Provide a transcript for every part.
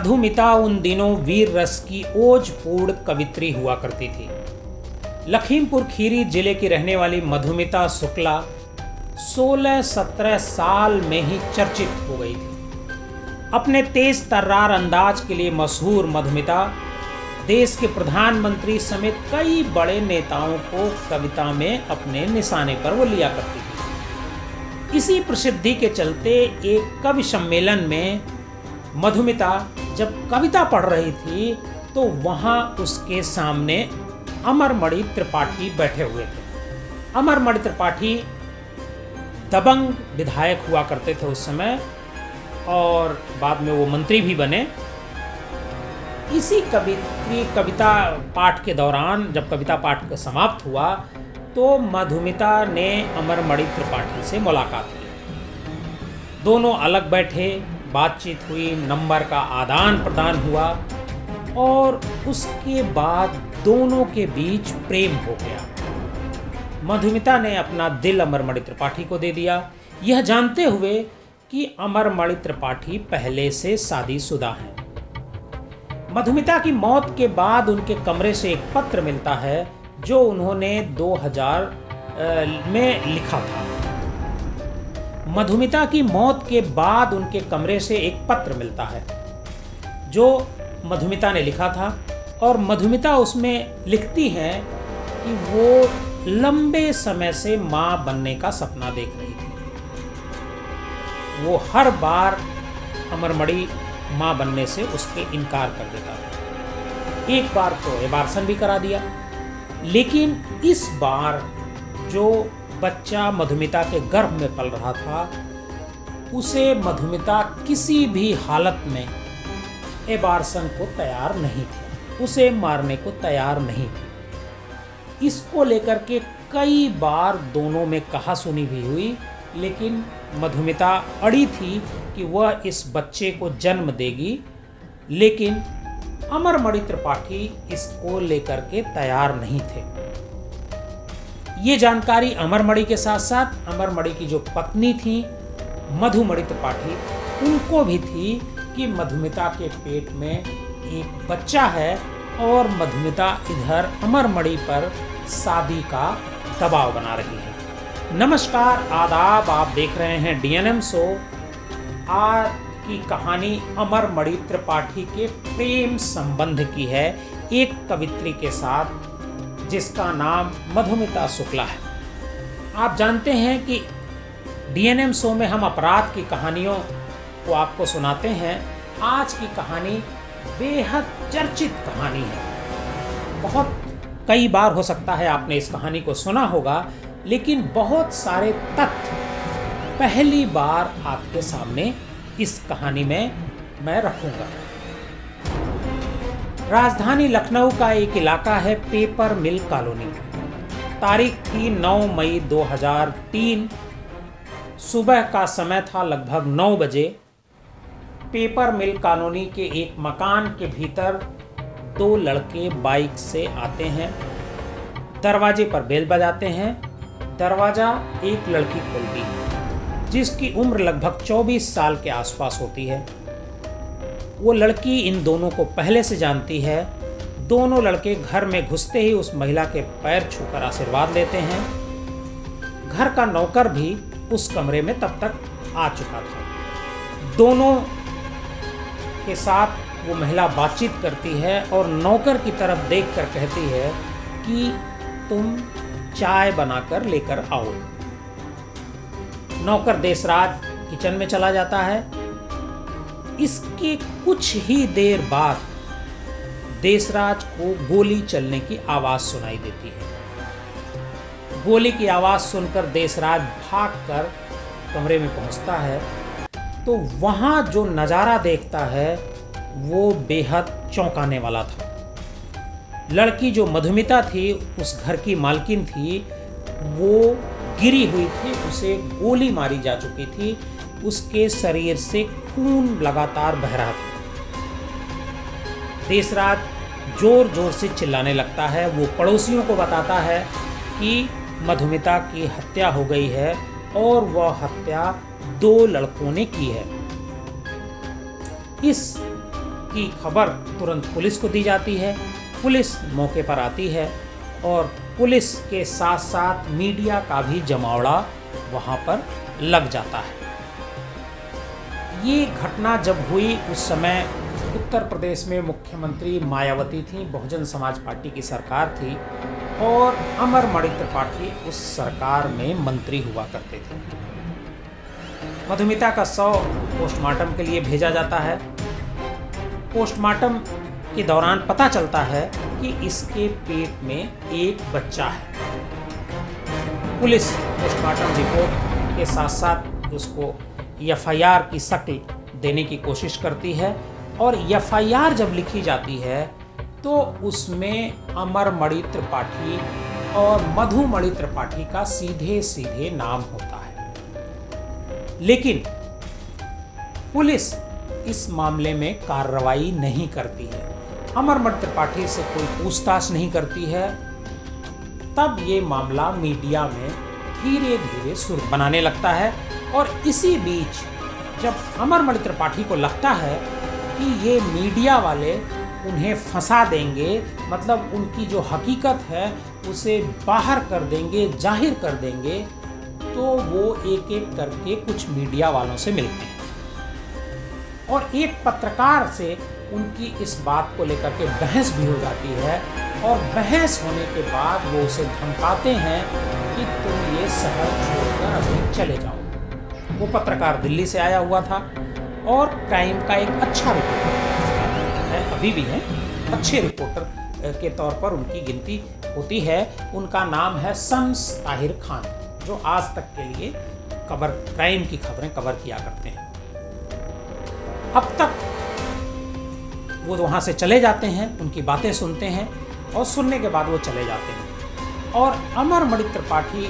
मधुमिता उन दिनों वीर रस की ओजपूर्ण कवित्री हुआ करती थी। लखीमपुर खीरी जिले की रहने वाली मधुमिता शुक्ला 16-17 साल में ही चर्चित हो गई थी। अपने तेज तर्रार अंदाज के लिए मशहूर मधुमिता देश के प्रधानमंत्री समेत कई बड़े नेताओं को कविता में अपने निशाने पर वो लिया करती थी। इसी प्रसिद्धि के चलते एक कवि सम्मेलन में मधुमिता जब कविता पढ़ रही थी तो वहाँ उसके सामने अमरमणि त्रिपाठी बैठे हुए थे। अमरमणि त्रिपाठी दबंग विधायक हुआ करते थे उस समय और बाद में वो मंत्री भी बने। इसी कविता पाठ के दौरान जब कविता पाठ समाप्त हुआ तो मधुमिता ने अमरमणि त्रिपाठी से मुलाकात की। दोनों अलग बैठे, बातचीत हुई, नंबर का आदान प्रदान हुआ और उसके बाद दोनों के बीच प्रेम हो गया। मधुमिता ने अपना दिल अमरमणि त्रिपाठी को दे दिया, यह जानते हुए कि अमरमणि त्रिपाठी पहले से शादीशुदा हैं। मधुमिता की मौत के बाद उनके कमरे से एक पत्र मिलता है जो उन्होंने 2000 में लिखा था। मधुमिता की मौत के बाद उनके कमरे से एक पत्र मिलता है जो मधुमिता ने लिखा था और मधुमिता उसमें लिखती हैं कि वो लंबे समय से मां बनने का सपना देख रही थी। वो हर बार अमरमणि मां बनने से उसके इनकार कर देता था। एक बार तो एबार्सन भी करा दिया, लेकिन इस बार जो बच्चा मधुमिता के गर्भ में पल रहा था उसे मधुमिता किसी भी हालत में एबार्सन को तैयार नहीं थी, उसे मारने को तैयार नहीं थी। इसको लेकर के कई बार दोनों में कहासुनी भी हुई, लेकिन मधुमिता अड़ी थी कि वह इस बच्चे को जन्म देगी, लेकिन अमरमणि त्रिपाठी इसको लेकर के तैयार नहीं थे। ये जानकारी अमरमणि के साथ साथ अमरमणि की जो पत्नी थी मधुमणि त्रिपाठी, उनको भी थी कि मधुमिता के पेट में एक बच्चा है और मधुमिता इधर अमरमणि पर शादी का दबाव बना रही है। नमस्कार, आदाब, आप देख रहे हैं DNM शो। आज की कहानी अमरमणि त्रिपाठी के प्रेम संबंध की है एक कवित्री के साथ जिसका नाम मधुमिता शुक्ला है। आप जानते हैं कि DNM शो में हम अपराध की कहानियों को आपको सुनाते हैं। आज की कहानी बेहद चर्चित कहानी है। बहुत कई बार हो सकता है आपने इस कहानी को सुना होगा, लेकिन बहुत सारे तथ्य पहली बार आपके सामने इस कहानी में मैं रखूंगा। राजधानी लखनऊ का एक इलाका है पेपर मिल कॉलोनी। तारीख थी 9 मई 2003। सुबह का समय था लगभग 9 बजे। पेपर मिल कॉलोनी के एक मकान के भीतर 2 लड़के बाइक से आते हैं, दरवाजे पर बेल बजाते हैं। दरवाज़ा एक लड़की खोलती है जिसकी उम्र लगभग 24 साल के आसपास होती है। वो लड़की इन दोनों को पहले से जानती है। दोनों लड़के घर में घुसते ही उस महिला के पैर छूकर आशीर्वाद लेते हैं। घर का नौकर भी उस कमरे में तब तक आ चुका था। दोनों के साथ वो महिला बातचीत करती है और नौकर की तरफ देखकर कहती है कि तुम चाय बनाकर लेकर आओ। नौकर देशराज किचन में चला जाता है। इसके कुछ ही देर बाद देशराज को गोली चलने की आवाज सुनाई देती है। गोली की आवाज सुनकर देशराज भागकर कमरे में पहुंचता है तो वहां जो नज़ारा देखता है वो बेहद चौंकाने वाला था। लड़की जो मधुमिता थी, उस घर की मालकिन थी, वो गिरी हुई थी, उसे गोली मारी जा चुकी थी, उसके शरीर से खून लगातार बह रहा था। देशराज जोर जोर से चिल्लाने लगता है। वो पड़ोसियों को बताता है कि मधुमिता की हत्या हो गई है और वह हत्या 2 लड़कों ने की है। इस की खबर तुरंत पुलिस को दी जाती है। पुलिस मौके पर आती है और पुलिस के साथ साथ मीडिया का भी जमावड़ा वहाँ पर लग जाता है। ये घटना जब हुई उस समय उत्तर प्रदेश में मुख्यमंत्री मायावती थी, बहुजन समाज पार्टी की सरकार थी और अमरमणि त्रिपाठी उस सरकार में मंत्री हुआ करते थे। मधुमिता का शव पोस्टमार्टम के लिए भेजा जाता है। पोस्टमार्टम के दौरान पता चलता है कि इसके पेट में एक बच्चा है। पुलिस पोस्टमार्टम रिपोर्ट के साथ साथ उसको एफआईआर की शक्ल देने की कोशिश करती है और एफआईआर जब लिखी जाती है तो उसमें अमरमणि त्रिपाठी और मधुमणि त्रिपाठी का सीधे सीधे नाम होता है। लेकिन पुलिस इस मामले में कार्रवाई नहीं करती है, अमरमणि त्रिपाठी से कोई पूछताछ नहीं करती है। तब ये मामला मीडिया में धीरे धीरे सुर बनाने लगता है और इसी बीच जब अमरमणि त्रिपाठी को लगता है कि ये मीडिया वाले उन्हें फंसा देंगे, मतलब उनकी जो हकीकत है उसे बाहर कर देंगे, जाहिर कर देंगे, तो वो एक एक करके कुछ मीडिया वालों से मिलते हैं और एक पत्रकार से उनकी इस बात को लेकर के बहस भी हो जाती है और बहस होने के बाद वो उसे धमकाते हैं कि तुम ये शहर छोड़कर अभी चले जाओ। वो पत्रकार दिल्ली से आया हुआ था और क्राइम का एक अच्छा रिपोर्टर है, अभी भी है, अच्छे रिपोर्टर के तौर पर उनकी गिनती होती है। उनका नाम है शम्स ताहिर खान, जो आज तक के लिए क्राइम की खबरें कवर किया करते हैं। अब तक वो वहाँ से चले जाते हैं, उनकी बातें सुनते हैं और सुनने के बाद वो चले जाते हैं और अमरमणि त्रिपाठी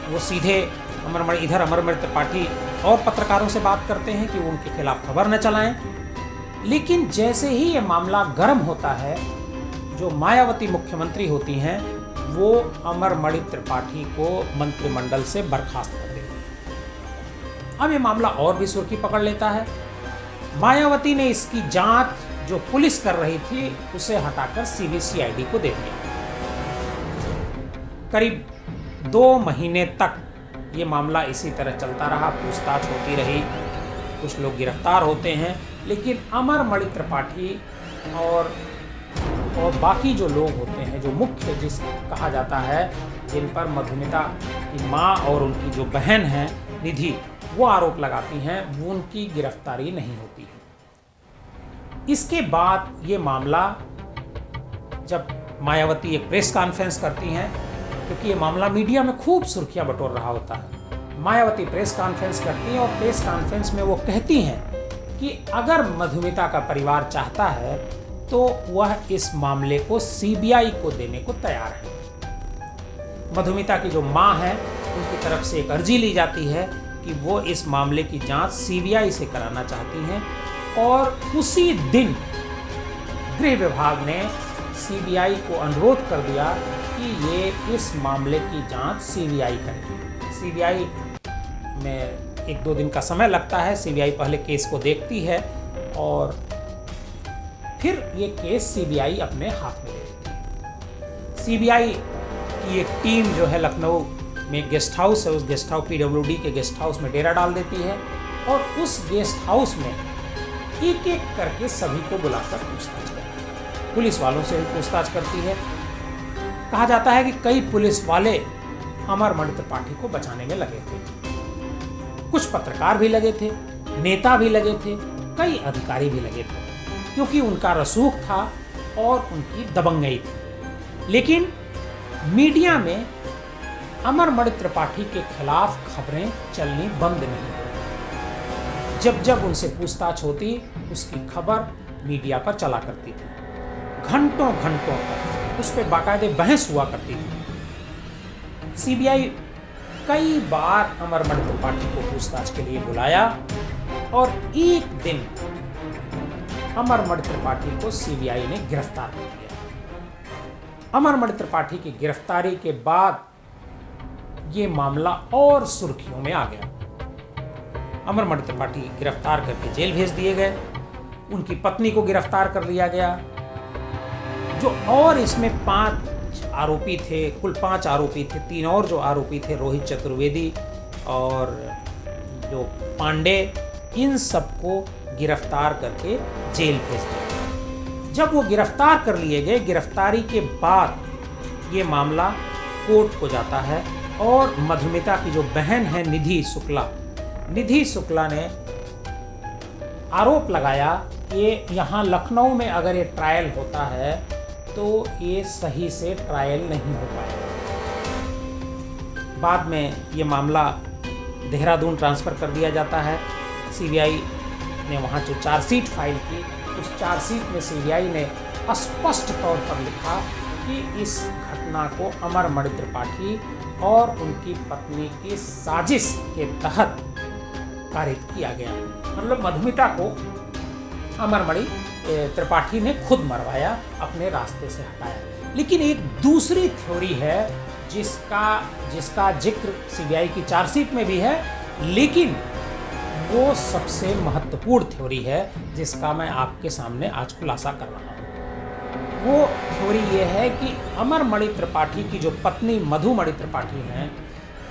वो सीधे अमरमणि त्रिपाठी और पत्रकारों से बात करते हैं कि वो उनके खिलाफ खबर न चलाएं। लेकिन जैसे ही ये मामला गर्म होता है, जो मायावती मुख्यमंत्री होती हैं वो अमरमणि त्रिपाठी को मंत्रिमंडल से बर्खास्त कर देती है। अब ये मामला और भी सुर्खी पकड़ लेता है। मायावती ने इसकी जांच जो पुलिस कर रही थी उसे हटाकर सीबीसीआईडी को दे दिया। करीब 2 महीने तक ये मामला इसी तरह चलता रहा, पूछताछ होती रही, कुछ लोग गिरफ्तार होते हैं, लेकिन अमरमणि त्रिपाठी और बाकी जो लोग होते हैं, जो मुख्य जिस कहा जाता है, जिन पर मधुमिता की माँ और उनकी जो बहन है निधि, वो आरोप लगाती हैं, वो उनकी गिरफ्तारी नहीं होती है। इसके बाद ये मामला जब मायावती एक प्रेस कॉन्फ्रेंस करती हैं, क्योंकि ये मामला मीडिया में खूब सुर्खियां बटोर रहा होता है, मायावती प्रेस कॉन्फ्रेंस करती हैं और प्रेस कॉन्फ्रेंस में वो कहती हैं कि अगर मधुमिता का परिवार चाहता है तो वह इस मामले को सीबीआई को देने को तैयार है। मधुमिता की जो माँ है उनकी तरफ से एक अर्जी ली जाती है कि वो इस मामले की जांच सीबीआई से कराना चाहती हैं और उसी दिन गृह विभाग ने सीबीआई को अनुरोध कर दिया कि ये इस मामले की जांच सीबीआई करे। सीबीआई में 1-2 दिन का समय लगता है। सीबीआई पहले केस को देखती है और फिर ये केस सीबीआई अपने हाथ में ले लेती है। सीबीआई की एक टीम जो है लखनऊ में गेस्ट हाउस है, उस गेस्ट हाउस पीडब्ल्यूडी के गेस्ट हाउस में डेरा डाल देती है और उस गेस्ट हाउस में एक एक करके सभी को बुलाकर पूछताछ करती है। पुलिस वालों से भी पूछताछ करती है। कहा जाता है कि कई पुलिस वाले अमरमणि त्रिपाठी को बचाने में लगे थे, कुछ पत्रकार भी लगे थे, नेता भी लगे थे, कई अधिकारी भी लगे थे, क्योंकि उनका रसूख था और उनकी दबंगई थी। लेकिन मीडिया में अमरमणि त्रिपाठी के खिलाफ खबरें चलनी बंद नहीं हुई। जब जब उनसे पूछताछ होती उसकी खबर मीडिया पर चला करती थी, घंटों घंटों तक उस पर बाकायदे बहस हुआ करती थी। सीबीआई कई बार अमरमणि त्रिपाठी को पूछताछ के लिए बुलाया और एक दिन अमरमणि त्रिपाठी को सीबीआई ने गिरफ्तार कर लिया। अमरमणि त्रिपाठी की गिरफ्तारी के बाद ये मामला और सुर्खियों में आ गया। अमरमणि त्रिपाठी गिरफ्तार करके जेल भेज दिए गए उनकी पत्नी को गिरफ्तार कर लिया गया। जो और इसमें 5 आरोपी थे, कुल 5 आरोपी थे, 3 और जो आरोपी थे, रोहित चतुर्वेदी और जो पांडे, इन सबको गिरफ्तार करके जेल भेज दिया। जब वो गिरफ्तार कर लिए गए, गिरफ्तारी के बाद ये मामला कोर्ट को जाता है और मधुमिता की जो बहन है निधि शुक्ला ने आरोप लगाया कि यहाँ लखनऊ में अगर ये ट्रायल होता है तो ये सही से ट्रायल नहीं हो पाएगा। बाद में ये मामला देहरादून ट्रांसफ़र कर दिया जाता है। सीबीआई ने वहाँ जो चार्जशीट फाइल की, उस चार्जशीट में सीबीआई ने स्पष्ट तौर पर लिखा कि इस घटना को अमरमणि त्रिपाठी और उनकी पत्नी की साजिश के तहत कारित किया गया। मतलब मधुमिता को अमरमणि त्रिपाठी ने खुद मरवाया, अपने रास्ते से हटाया। लेकिन एक दूसरी थ्योरी है जिसका जिक्र सीबीआई की चार्जशीट में भी है, लेकिन वो सबसे महत्वपूर्ण थ्योरी है जिसका मैं आपके सामने आज खुलासा कर रहा हूँ। वो थ्योरी ये है कि अमरमणि त्रिपाठी की जो पत्नी मधुमणि त्रिपाठी हैं,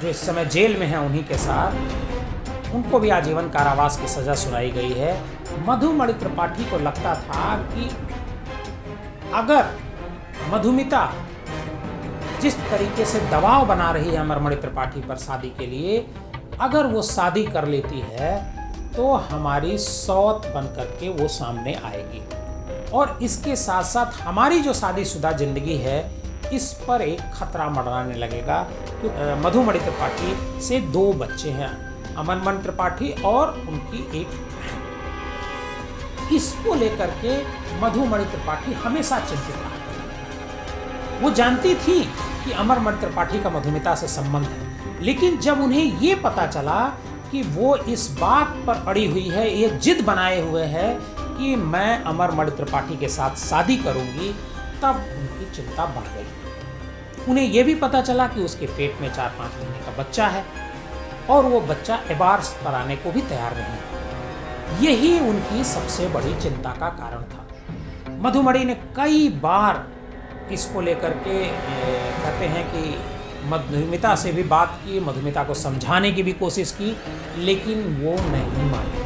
जो इस समय जेल में हैं उन्हीं के साथ, उनको भी आजीवन कारावास की सज़ा सुनाई गई है। मधुमणि त्रिपाठी को लगता था कि अगर मधुमिता जिस तरीके से दबाव बना रही है अमरमणि त्रिपाठी पर शादी के लिए, अगर वो शादी कर लेती है तो हमारी सौत बन करके वो सामने आएगी और इसके साथ साथ हमारी जो शादीशुदा जिंदगी है इस पर एक खतरा मंडराने लगेगा। क्योंकि मधुमणि त्रिपाठी से 2 बच्चे हैं, अमरमणि त्रिपाठी और उनकी एक बहन। इसको लेकर के मधुमणि त्रिपाठी हमेशा चिंतित रही। वो जानती थी कि अमरमणि त्रिपाठी का मधुमिता से संबंध है, लेकिन जब उन्हें ये पता चला कि वो इस बात पर अड़ी हुई है, ये जिद बनाए हुए है कि मैं अमरमणि त्रिपाठी के साथ शादी करूंगी, तब उनकी चिंता बढ़ गई। उन्हें यह भी पता चला कि उसके पेट में 4-5 महीने का बच्चा है और वो बच्चा एबार्स कराने को भी तैयार नहीं है। यही उनकी सबसे बड़ी चिंता का कारण था। मधुमणि ने कई बार इसको लेकर के कहते हैं कि मधुमिता से भी बात की, मधुमिता को समझाने की भी कोशिश की, लेकिन वो नहीं मानी।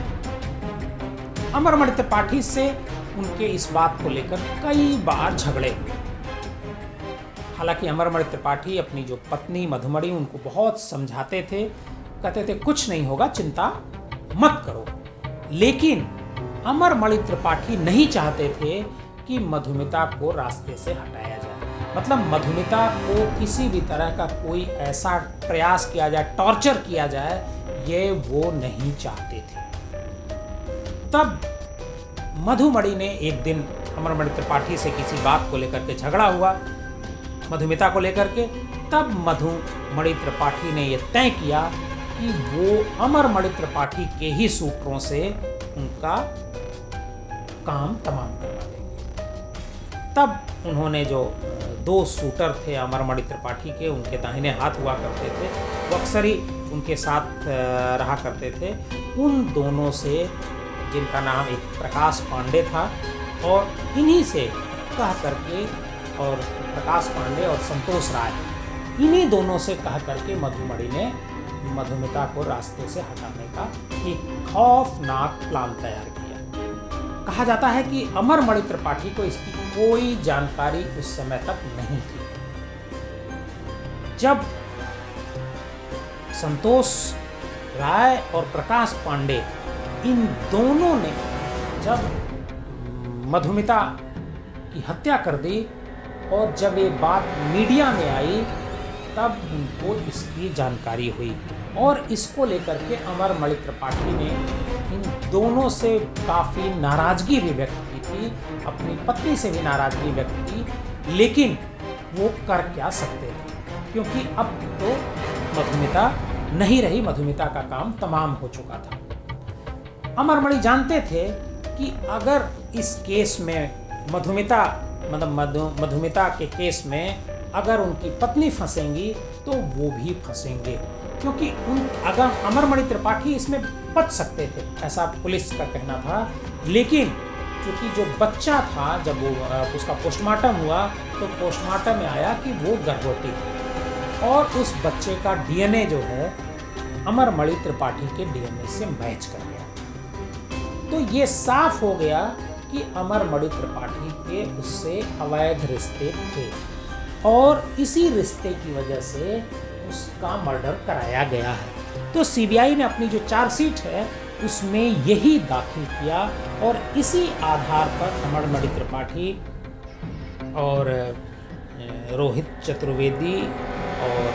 अमरमणि त्रिपाठी से उनके इस बात को लेकर कई बार झगड़े हुए। हालांकि अमरमणि त्रिपाठी अपनी जो पत्नी मधुमणि उनको बहुत समझाते थे, कहते थे कुछ नहीं होगा, चिंता मत करो। लेकिन अमरमणि त्रिपाठी नहीं चाहते थे कि मधुमिता को रास्ते से हटाया जाए। मतलब मधुमिता को किसी भी तरह का कोई ऐसा प्रयास किया जाए, टॉर्चर किया जाए, ये वो नहीं चाहते थे। तब मधुमणि ने एक दिन अमरमणि त्रिपाठी से किसी बात को लेकर के झगड़ा हुआ, मधुमिता को लेकर के। तब मधुमणि त्रिपाठी ने यह तय किया कि वो अमरमणि त्रिपाठी के ही सूत्रों से उनका काम तमाम करवा देंगे। तब उन्होंने जो 2 शूटर थे अमरमणि त्रिपाठी के, उनके दाहिने हाथ हुआ करते थे, वो अक्सर ही उनके साथ रहा करते थे, उन दोनों से, जिनका नाम एक प्रकाश पांडे था, और इन्हीं से कह करके, और प्रकाश पांडे और संतोष राय, इन्हीं दोनों से कह करके मधुमणि ने मधुमिता को रास्ते से हटाने का एक खौफनाक प्लान तैयार किया। कहा जाता है कि अमरमणि त्रिपाठी को इसकी कोई जानकारी उस समय तक नहीं थी। जब संतोष राय और प्रकाश पांडे, इन दोनों ने जब मधुमिता की हत्या कर दी और जब ये बात मीडिया में आई, तब उनको इसकी जानकारी हुई और इसको लेकर के अमरमणि त्रिपाठी ने इन दोनों से काफ़ी नाराज़गी भी व्यक्त की थी, अपनी पत्नी से भी नाराज़गी व्यक्त की, लेकिन वो कर क्या सकते थे, क्योंकि अब तो मधुमिता नहीं रही, मधुमिता का काम तमाम हो चुका था। अमरमणि जानते थे कि अगर इस केस में मधुमिता के केस में अगर उनकी पत्नी फंसेंगी तो वो भी फंसेंगे, क्योंकि अगर अमरमणि त्रिपाठी इसमें बच सकते थे, ऐसा पुलिस का कहना था, लेकिन क्योंकि जो बच्चा था जब वो उसका पोस्टमार्टम हुआ तो पोस्टमार्टम में आया कि वो गर्भवती है और उस बच्चे का डीएनए जो है अमरमणि त्रिपाठी के डीएनए से मैच कर गया। तो ये साफ हो गया कि अमरमणि त्रिपाठी के उससे अवैध रिश्ते थे और इसी रिश्ते की वजह से उसका मर्डर कराया गया है। तो सीबीआई ने अपनी जो चार्जशीट है उसमें यही दाखिल किया और इसी आधार पर अमरमणि त्रिपाठी और रोहित चतुर्वेदी और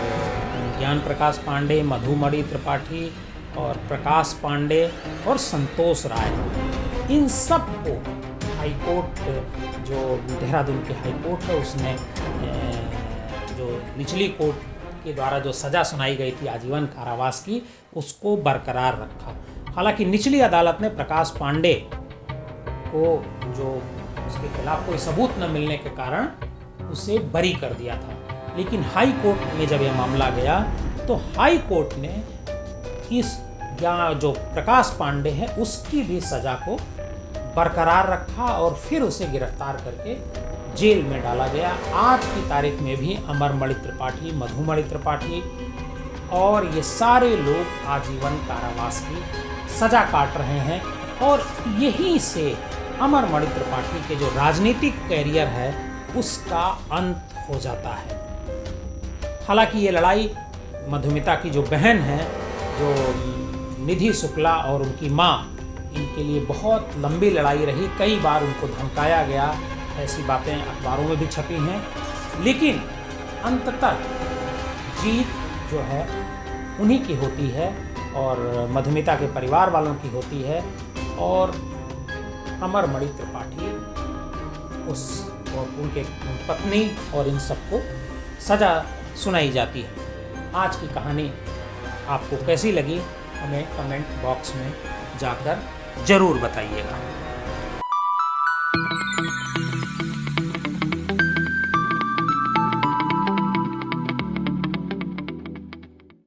ज्ञान प्रकाश पांडे, मधुमणि त्रिपाठी और प्रकाश पांडे और संतोष राय, इन सब को हाईकोर्ट, जो देहरादून के हाईकोर्ट है, उसने जो निचली कोर्ट के द्वारा जो सज़ा सुनाई गई थी आजीवन कारावास की, उसको बरकरार रखा। हालांकि निचली अदालत ने प्रकाश पांडे को, जो उसके खिलाफ कोई सबूत न मिलने के कारण, उसे बरी कर दिया था। लेकिन हाई कोर्ट में जब यह मामला गया तो हाई कोर्ट ने इस जो प्रकाश पांडे है उसकी भी सज़ा को बरकरार रखा और फिर उसे गिरफ्तार करके जेल में डाला गया। आज की तारीख में भी अमरमणि त्रिपाठी, मधुमणि त्रिपाठी और ये सारे लोग आजीवन कारावास की सज़ा काट रहे हैं और यहीं से अमरमणि त्रिपाठी के जो राजनीतिक कैरियर है उसका अंत हो जाता है। हालांकि ये लड़ाई मधुमिता की जो बहन है, जो निधि शुक्ला और उनकी माँ, इनके लिए बहुत लंबी लड़ाई रही। कई बार उनको धमकाया गया, ऐसी बातें अखबारों में भी छपी हैं, लेकिन अंततः जीत जो है उन्हीं की होती है और मधुमिता के परिवार वालों की होती है और अमरमणि त्रिपाठी उस और उनके पत्नी और इन सबको सज़ा सुनाई जाती है। आज की कहानी आपको कैसी लगी हमें कमेंट बॉक्स में जाकर ज़रूर बताइएगा।